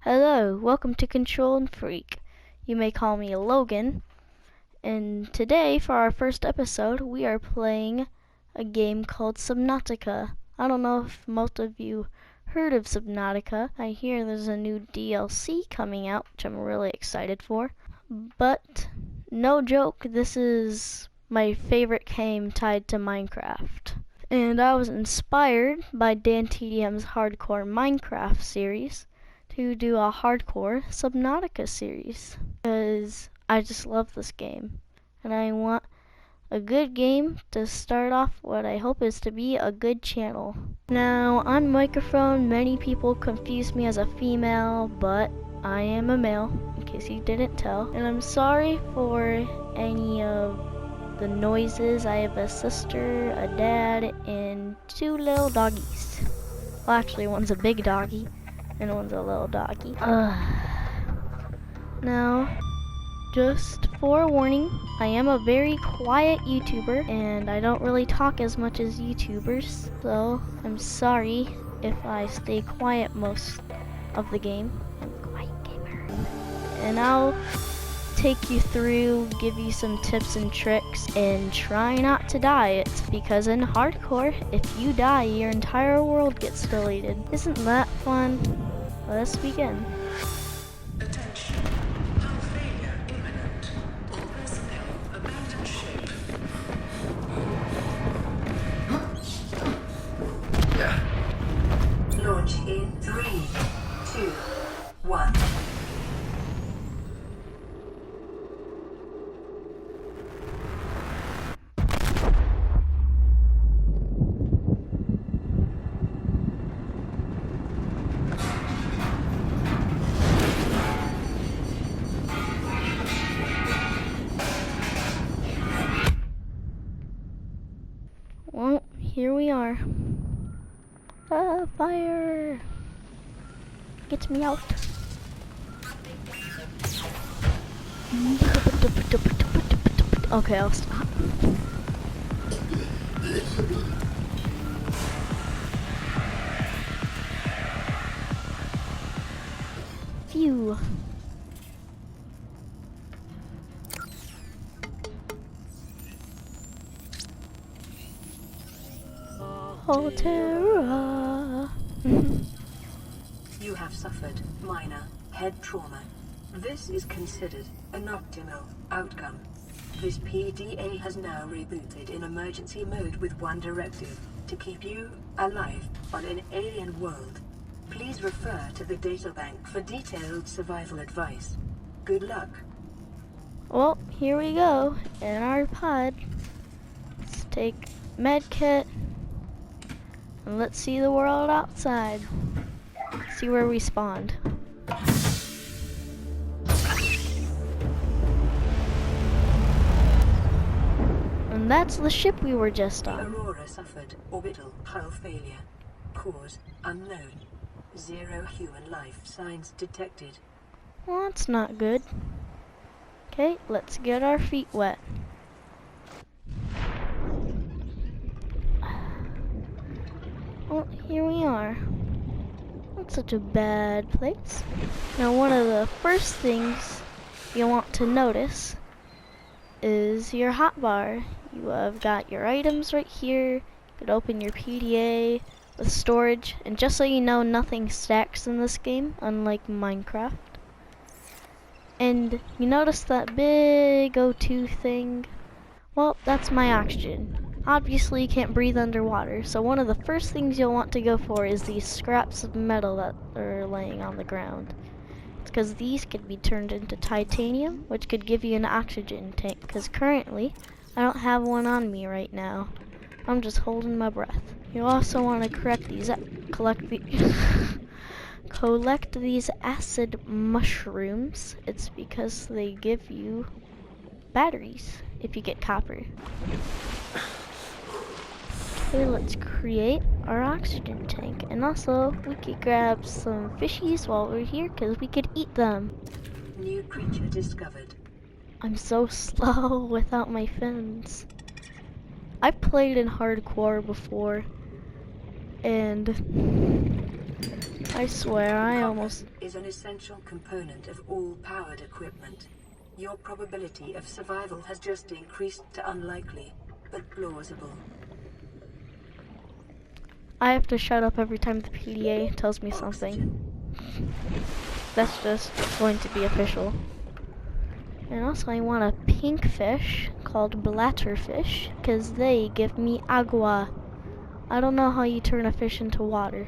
Hello, welcome to Control and Freak. You may call me Logan. And today, for our first episode, we are playing a game called Subnautica. I don't know if most of you heard of Subnautica. I hear there's a new DLC coming out, which I'm really excited for. But, no joke, this is my favorite game tied to Minecraft. And I was inspired by DanTDM's Hardcore Minecraft series to do a hardcore Subnautica series, because I just love this game and I want a good game to start off what I hope is to be a good channel. Now on microphone, many people confuse me as a female, but I am a male, in case you didn't tell, and I'm sorry for any of the noises. I have a sister, a dad, and two little doggies. Well, actually one's a big doggy and one's a little doggy. Now, just forewarning, I am a very quiet YouTuber and I don't really talk as much as YouTubers, so I'm sorry if I stay quiet most of the game. I'm a quiet gamer. And I'll take you through, give you some tips and tricks, and try not to die. It's because in hardcore, if you die, your entire world gets deleted. Isn't that fun? Let's begin. Attention. Hull failure imminent. All personnel abandon ship. Launch in 3, 2, 1. Well, here we are. Fire! Get me out. Okay, I'll stop. Phew. Oh, terror. You have suffered minor head trauma. This is considered an optimal outcome. This PDA has now rebooted in emergency mode with one directive: to keep you alive on an alien world. Please refer to the databank for detailed survival advice. Good luck. Well, here we go in our pod. Let's take medkit and let's see the world outside. See where we spawned. And that's the ship we were just The on. Aurora suffered orbital hull failure. Cause unknown. 0 human life signs detected. Well, that's not good. Okay, let's get our feet wet. Well, here we are. Not such a bad place. Now, one of the first things you want to notice is your hotbar. You have got your items right here. You could open your PDA with storage, and just so you know, nothing stacks in this game, unlike Minecraft. And you notice that big O2 thing? Well, that's my oxygen. Obviously, you can't breathe underwater, so one of the first things you'll want to go for is these scraps of metal that are laying on the ground. It's because these could be turned into titanium, which could give you an oxygen tank, because currently, I don't have one on me right now. I'm just holding my breath. You also want to collect these acid mushrooms. It's because they give you batteries if you get copper. Okay, let's create our oxygen tank. And also, we could grab some fishies while we're here, because we could eat them. New creature discovered. I'm so slow without my fins. I've played in hardcore before, and I swear, I Copper almost... is an essential component of all powered equipment. Your probability of survival has just increased to unlikely, but plausible. I have to shut up every time the PDA tells me something. Oxygen. That's just going to be official. And also I want a pink fish called bladderfish, because they give me agua. I don't know how you turn a fish into water,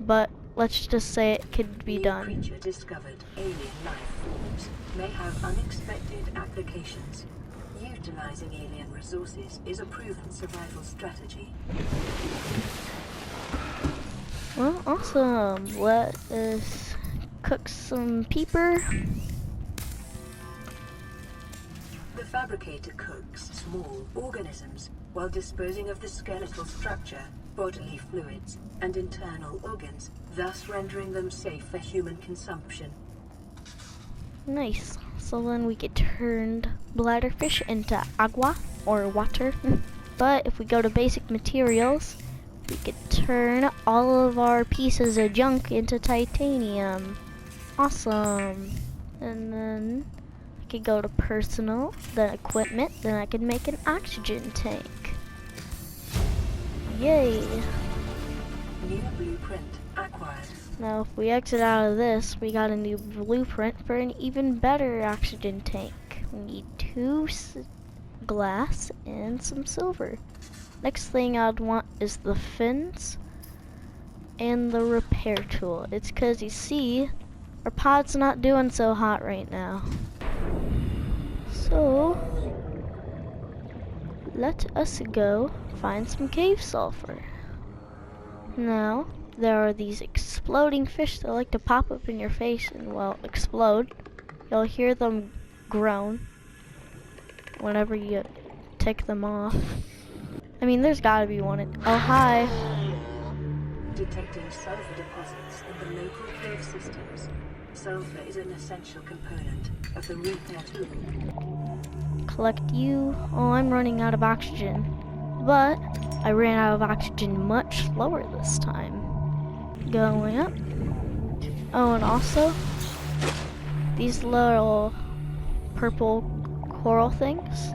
but let's just say it could be New done. creature discovered, alien life forms, may have unexpected applications. Utilizing alien resources is a proven survival strategy. Well, awesome. Let us cook some peeper. The fabricator cooks small organisms while disposing of the skeletal structure, bodily fluids, and internal organs, thus rendering them safe for human consumption. Nice. So then we get turned bladderfish into agua, or water. But if we go to basic materials, we could turn all of our pieces of junk into titanium. Awesome. And then I could go to personal, then equipment, then I could make an oxygen tank. Yay. New blueprint acquired. Now if we exit out of this, we got a new blueprint for an even better oxygen tank. We need two glass and some silver. Next thing I'd want is the fins and the repair tool. It's cause you see, our pod's not doing so hot right now. So, let us go find some cave sulfur. Now, there are these exploding fish that like to pop up in your face and, well, explode. You'll hear them groan whenever you take them off. I mean, there's gotta be one in... Oh, hi. Detecting sulfur deposits in the local cave systems. Sulfur is an essential component of the repair tool. Collect you. Oh, I'm running out of oxygen. But I ran out of oxygen much slower this time. Going up. Oh, and also, these little purple coral things,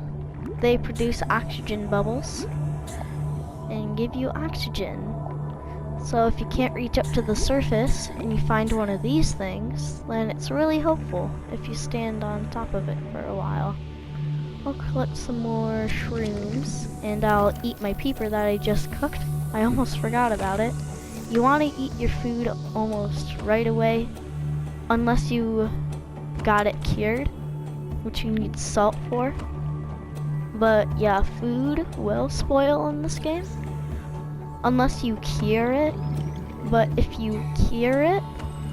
they produce oxygen bubbles and give you oxygen. So if you can't reach up to the surface and you find one of these things, then it's really helpful if you stand on top of it for a while. I'll collect some more shrooms and I'll eat my peeper that I just cooked. I almost forgot about it. You want to eat your food almost right away, unless you got it cured, which you need salt for. But yeah, food will spoil in this game, unless you cure it. But if you cure it,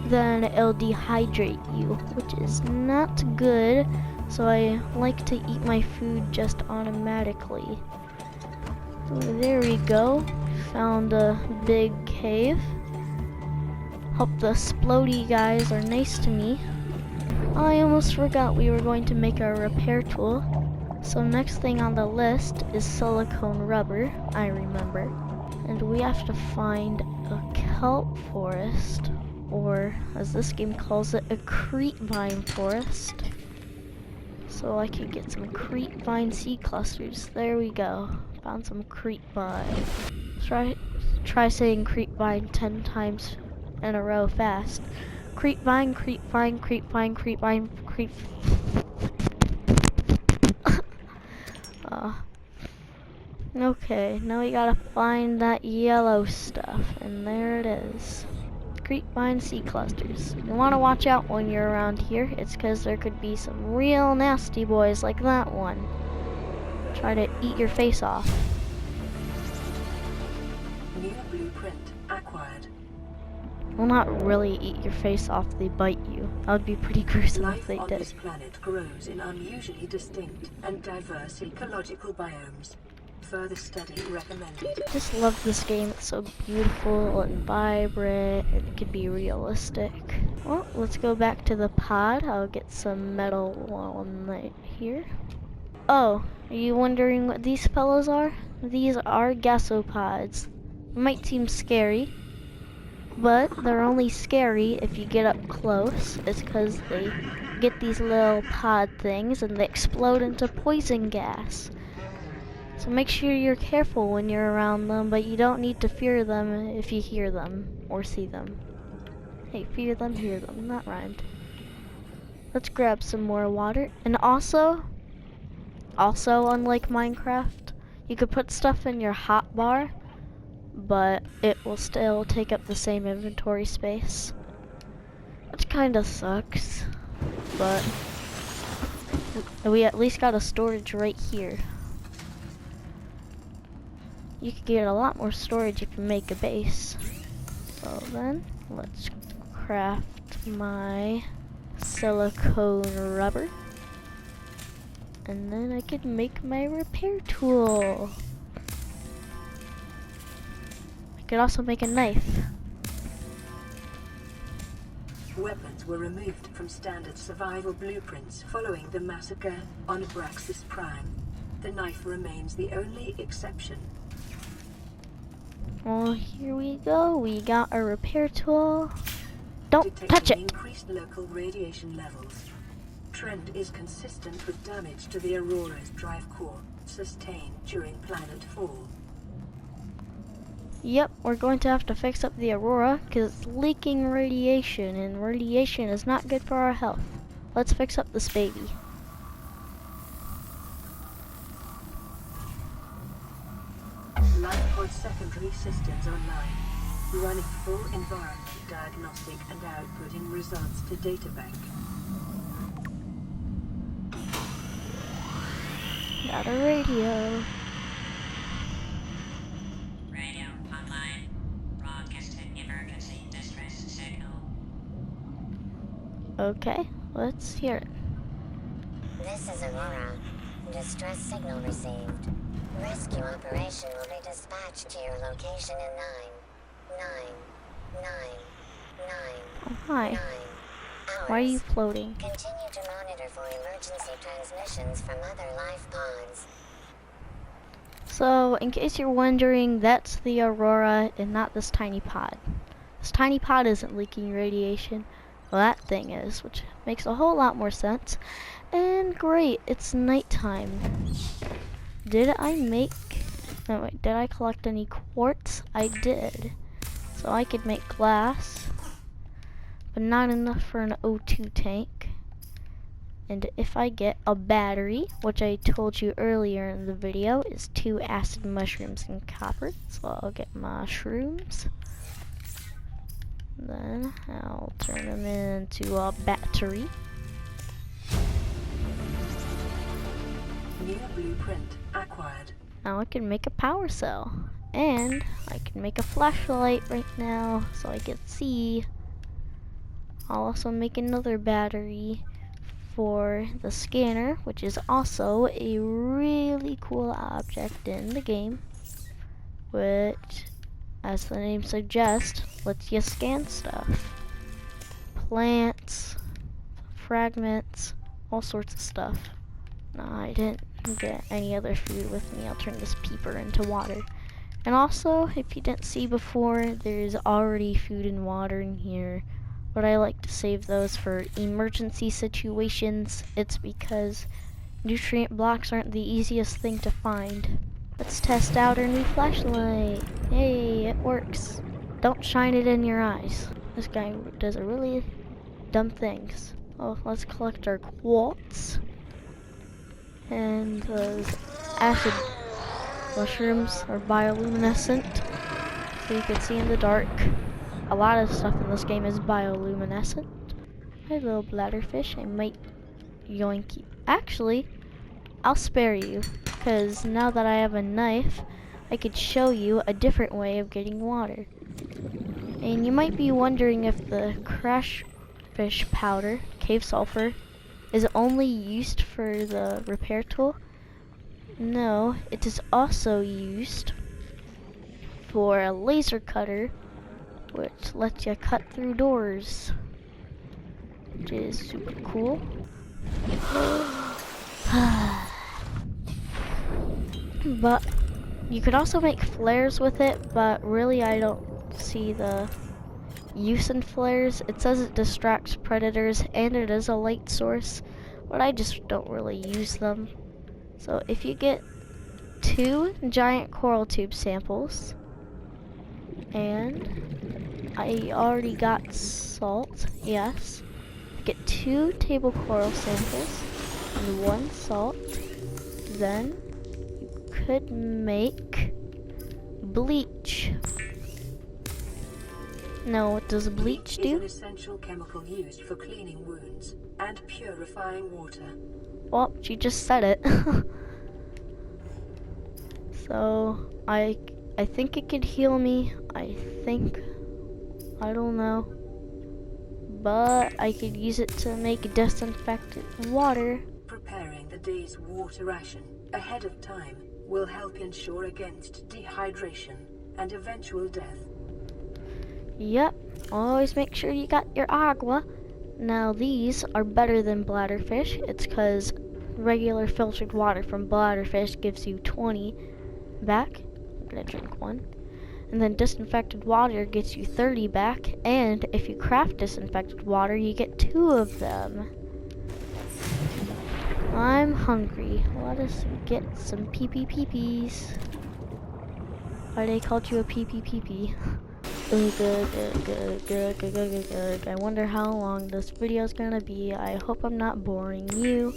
then it'll dehydrate you, which is not good. So I like to eat my food just automatically. So there we go. Found a big cave. Hope the splody guys are nice to me. I almost forgot we were going to make our repair tool. So next thing on the list is silicone rubber, I remember. And we have to find a kelp forest, or as this game calls it, a creepvine forest. So I can get some creepvine seed clusters. There we go. Found some creepvine. Try saying creepvine 10 times in a row fast. Creepvine, creepvine, creepvine, creepvine, creep. Okay, now we gotta find that yellow stuff, and there it is. Creepvine seed clusters. You wanna watch out when you're around here. It's cause there could be some real nasty boys like that one. Try to eat your face off. New blueprint acquired. Well, not really eat your face off, they bite you. That would be pretty gruesome if Life they on did. this planet grows in unusually distinct and diverse ecological biomes. Further study recommended. I just love this game. It's so beautiful and vibrant, and it could be realistic. Well, let's go back to the pod. I'll get some metal while I'm right here. Oh, are you wondering what these fellows are? These are gasopods. Might seem scary, but they're only scary if you get up close. It's because they get these little pod things and they explode into poison gas. So make sure you're careful when you're around them, but you don't need to fear them if you hear them or see them. Hey, fear them, hear them. That rhymed. Let's grab some more water. And also unlike Minecraft, you could put stuff in your hotbar, but it will still take up the same inventory space. Which kinda sucks, but we at least got a storage right here. You could get a lot more storage if you make a base. So then, let's craft my silicone rubber. And then I could make my repair tool. I could also make a knife. Weapons were removed from standard survival blueprints following the massacre on Abraxas Prime. The knife remains the only exception. Well, here we go. We got a repair tool. Don't touch it! Increased local radiation levels. Trend is consistent with damage to the Aurora's drive core sustained during planet fall. Yep, we're going to have to fix up the Aurora because it's leaking radiation, and radiation is not good for our health. Let's fix up this baby. Lifepod secondary systems online. Running full environment diagnostic and outputting results to databank. Got a radio. Radio online. Broadcasting emergency distress signal. Okay, let's hear it. This is Aurora. Distress signal received. Rescue operation will be dispatched to your location in 9 Oh, hi. hours. Why are you floating? Continue to monitor for emergency transmissions from other life pods. So, in case you're wondering, that's the Aurora and not this tiny pod. This tiny pod isn't leaking radiation. Well, that thing is, which makes a whole lot more sense. And great, it's nighttime. Did I collect any quartz? I did. So I could make glass, but not enough for an O2 tank. And if I get a battery, which I told you earlier in the video, is 2 acid mushrooms and copper. So I'll get mushrooms. Then I'll turn them into a battery. New blueprint acquired. Now I can make a power cell. And I can make a flashlight right now so I can see. I'll also make another battery for the scanner, which is also a really cool object in the game, which, as the name suggests, lets you scan stuff. Plants, fragments, all sorts of stuff. No, I didn't get any other food with me. I'll turn this peeper into water. And also, if you didn't see before, there's already food and water in here. But I like to save those for emergency situations. It's because nutrient blocks aren't the easiest thing to find. Let's test out our new flashlight. Hey, it works. Don't shine it in your eyes. This guy does a really dumb things. Oh, let's collect our quartz. And those acid mushrooms are bioluminescent, so you can see in the dark. A lot of stuff in this game is bioluminescent. Hey, little bladderfish, I might yoink you. Actually, I'll spare you, because now that I have a knife, I could show you a different way of getting water. And you might be wondering if the crash fish powder, cave sulfur, is only used for the repair tool. No, it is also used for a laser cutter, which lets you cut through doors, which is super cool. But you could also make flares with it, but really I don't see the use in flares. It says it distracts predators and it is a light source, but I just don't really use them. So if you get 2 giant coral tube samples, and I already got salt, yes. Get 2 table coral samples and 1 salt, then you could make bleach. Now, what does bleach Is do? an essential chemical used for cleaning wounds and purifying water. Well, she just said it. So, I think it could heal me. I don't know. But I could use it to make disinfectant water. Preparing the day's water ration ahead of time will help ensure against dehydration and eventual death. Yep, always make sure you got your agua. Now these are better than bladderfish. It's because regular filtered water from bladderfish gives you 20 back. I'm gonna drink one. And then disinfected water gets you 30 back. And if you craft disinfected water, you get 2 of them. I'm hungry. Let us get some pee-pee-pee-pees. Why they called you a pee-pee-pee-pee? Good. I wonder how long this video is gonna be. I hope I'm not boring you.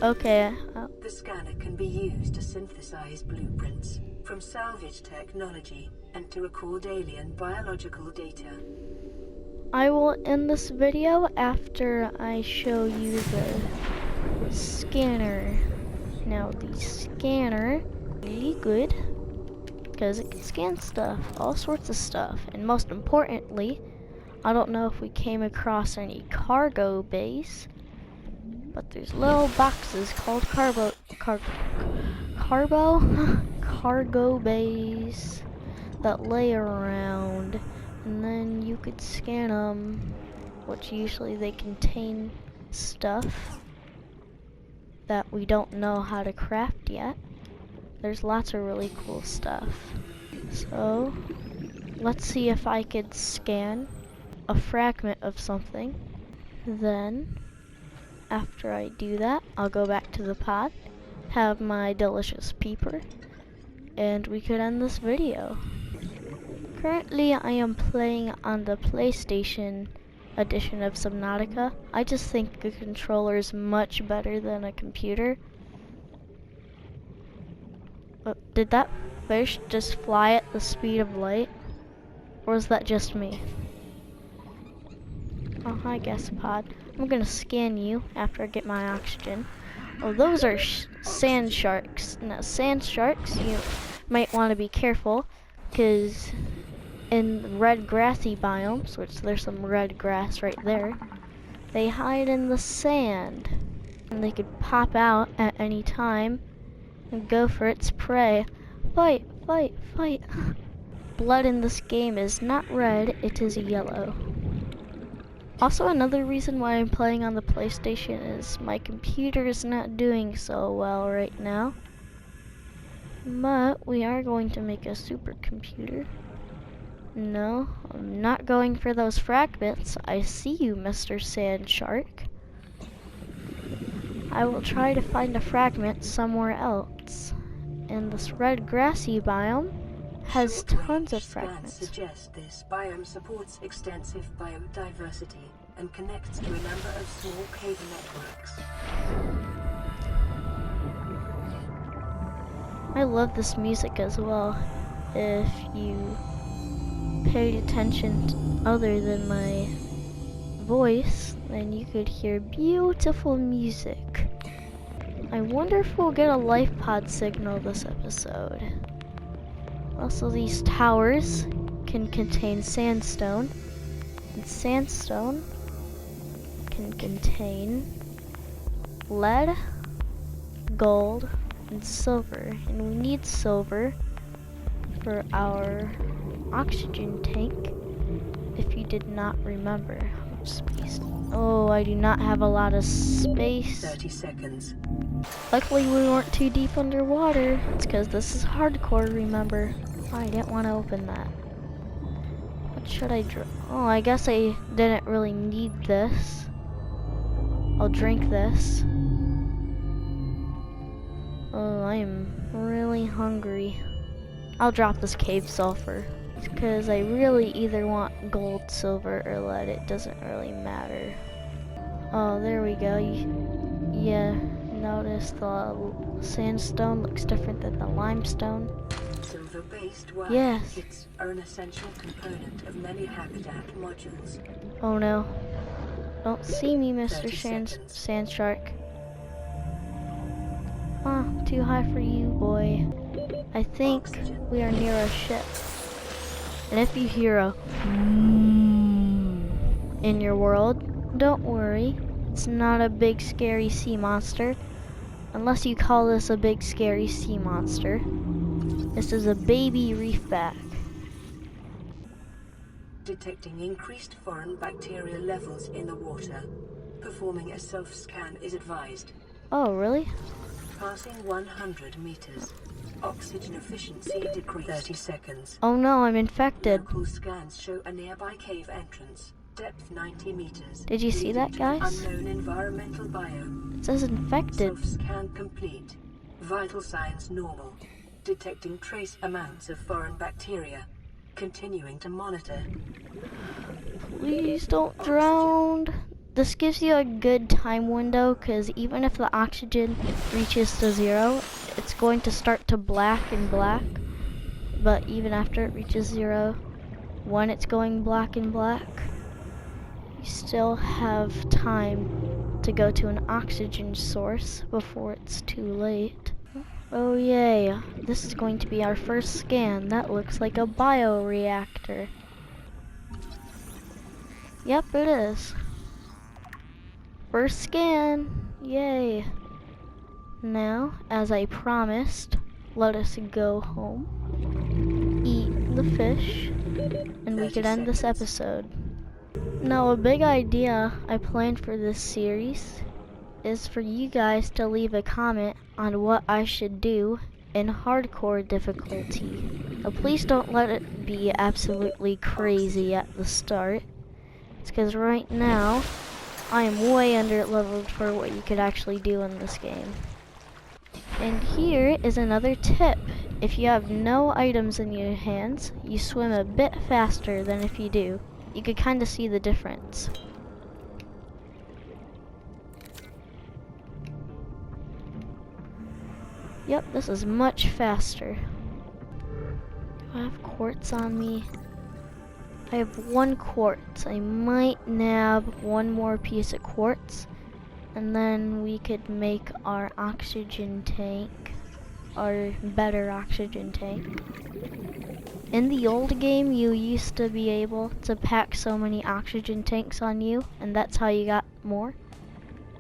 Okay. The scanner can be used to synthesize blueprints from salvage technology and to record alien biological data. I will end this video after I show you the scanner. Now the scanner is really good because it can scan stuff, all sorts of stuff, and most importantly, I don't know if we came across any cargo bays, but there's little boxes called cargo bays that lay around, and then you could scan them, which usually they contain stuff that we don't know how to craft yet. There's lots of really cool stuff. So let's see if I could scan a fragment of something. Then after I do that, I'll go back to the pod, have my delicious peeper, and we could end this video. Currently I am playing on the PlayStation edition of Subnautica. I just think the controller is much better than a computer. Did that fish just fly at the speed of light? Or was that just me? Oh, I guess, pod. I'm gonna scan you after I get my oxygen. Oh, those are sand sharks. Now, sand sharks, you might want to be careful, because in red grassy biomes, which there's some red grass right there, they hide in the sand. And they could pop out at any time and go for its prey. Fight! Blood in this game is not red, it is yellow. Also, another reason why I'm playing on the PlayStation is my computer is not doing so well right now. But we are going to make a supercomputer. No, I'm not going for those fragments. I see you, Mr. Sand Shark. I will try to find a fragment somewhere else. And this red grassy biome has tons of fragments. Scans suggest this biome supports extensive biodiversity and connects to a number of small cave networks. I love this music as well. If you paid attention other than my voice, then you could hear beautiful music. I wonder if we'll get a life pod signal this episode. Also, these towers can contain sandstone, and sandstone can contain lead, gold, and silver. And we need silver for our oxygen tank, if you did not remember. Space. Oh, I do not have a lot of space. 30 seconds. Luckily we weren't too deep underwater. It's because this is hardcore, remember. I didn't want to open that. should I drink? Oh, I guess I didn't really need this. I'll drink this. Oh, I am really hungry. I'll drop this cave sulfur because I really either want gold, silver, or lead. It doesn't really matter. Oh, there we go. Yeah, notice the sandstone looks different than the limestone. Silver-based wire Yes. kits are an essential component of many habitat modules. Oh no. Don't see me, Mr. 30 seconds. Sand Shark. Huh, too high for you, boy. I think Oxygen. we are near a ship. And if you hear a in your world, don't worry. It's not a big scary sea monster. Unless you call this a big scary sea monster. This is a baby reefback. Detecting increased foreign bacteria levels in the water. Performing a self-scan is advised. Oh, really? Passing 100 meters. Oxygen efficiency decreased. 30 seconds. Oh no, I'm infected. Local scans show a nearby cave entrance. Depth 90 meters. Did you see leading that, to guys? Unknown environmental biome. It says infected. Self-scan complete. Vital signs normal. Detecting trace amounts of foreign bacteria. Continuing to monitor. Please don't drown. This gives you a good time window because even if the oxygen reaches to 0, it's going to start to black and black. But even after it reaches 0, when it's going black and black, you still have time to go to an oxygen source before it's too late. Oh yay, this is going to be our first scan. That looks like a bioreactor. Yep, it is. First scan, yay. Now, as I promised, let us go home, eat the fish, and we could end this episode. Now, a big idea I planned for this series is for you guys to leave a comment on what I should do in hardcore difficulty. Now, please don't let it be absolutely crazy at the start. It's because right now, I am way under leveled for what you could actually do in this game. And here is another tip. If you have no items in your hands, you swim a bit faster than if you do. You could kind of see the difference. Yep, this is much faster. Do I have quartz on me? I have 1 quartz. I might nab 1 more piece of quartz, and then we could make our oxygen tank, our better oxygen tank. In the old game, you used to be able to pack so many oxygen tanks on you, and that's how you got more.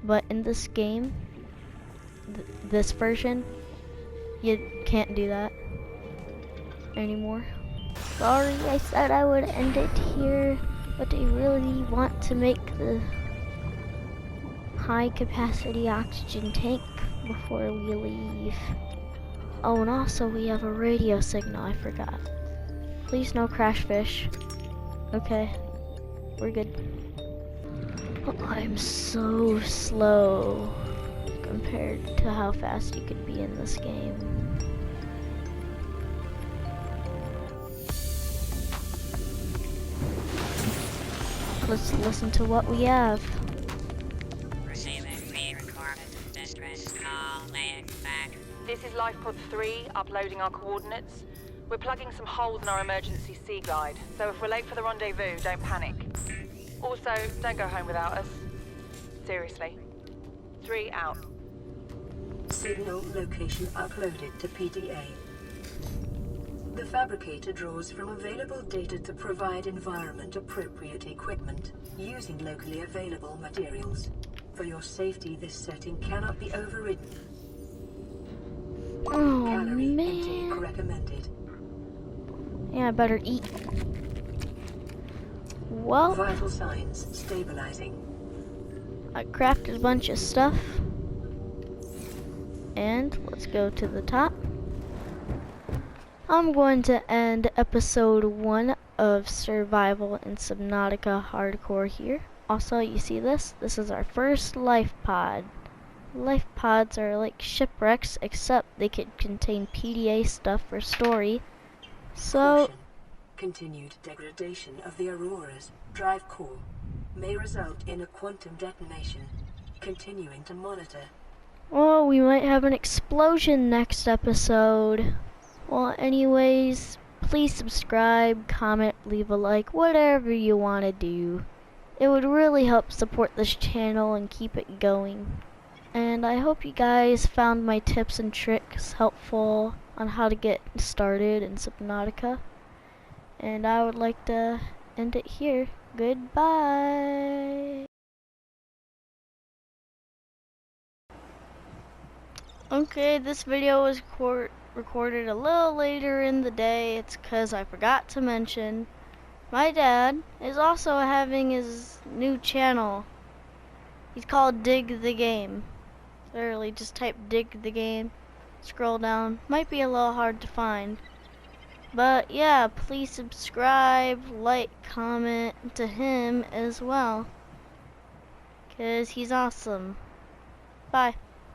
But in this game, this version, you can't do that anymore. Sorry, I said I would end it here, but I really want to make the high capacity oxygen tank before we leave. Oh, and also we have a radio signal, I forgot. Please no crash fish. Okay, we're good. Oh, I'm so slow compared to how fast you could be in this game. Let's listen to what we have. Receiving pre-recorded distress call, laying back. This is Lifepod 3, uploading our coordinates. We're plugging some holes in our emergency sea guide, so if we're late for the rendezvous, don't panic. Also, don't go home without us. Seriously. 3 out. Signal location uploaded to PDA. The fabricator draws from available data to provide environment-appropriate equipment using locally available materials. For your safety, this setting cannot be overridden. Oh Calorie intake man. recommended. Yeah, I better eat. Well, Vital signs stabilizing. I crafted a bunch of stuff. And let's go to the top. I'm going to end episode 1 of survival in Subnautica Hardcore here. Also, you see this? This is our first life pod. Life pods are like shipwrecks, except they could contain PDA stuff for story. So, Caution. Continued degradation of the Aurora's drive core may result in a quantum detonation. Continuing to monitor. well, we might have an explosion next episode. Well, anyways, please subscribe, comment, leave a like, whatever you want to do. It would really help support this channel and keep it going. And I hope you guys found my tips and tricks helpful on how to get started in Subnautica. And I would like to end it here. Goodbye. Okay, this video was recorded a little later in the day. It's because I forgot to mention my dad is also having his new channel. He's called Dig the Game. Literally just type Dig the Game, scroll down. Might be a little hard to find. But yeah, please subscribe, like, comment to him as well. 'Cause he's awesome. Bye.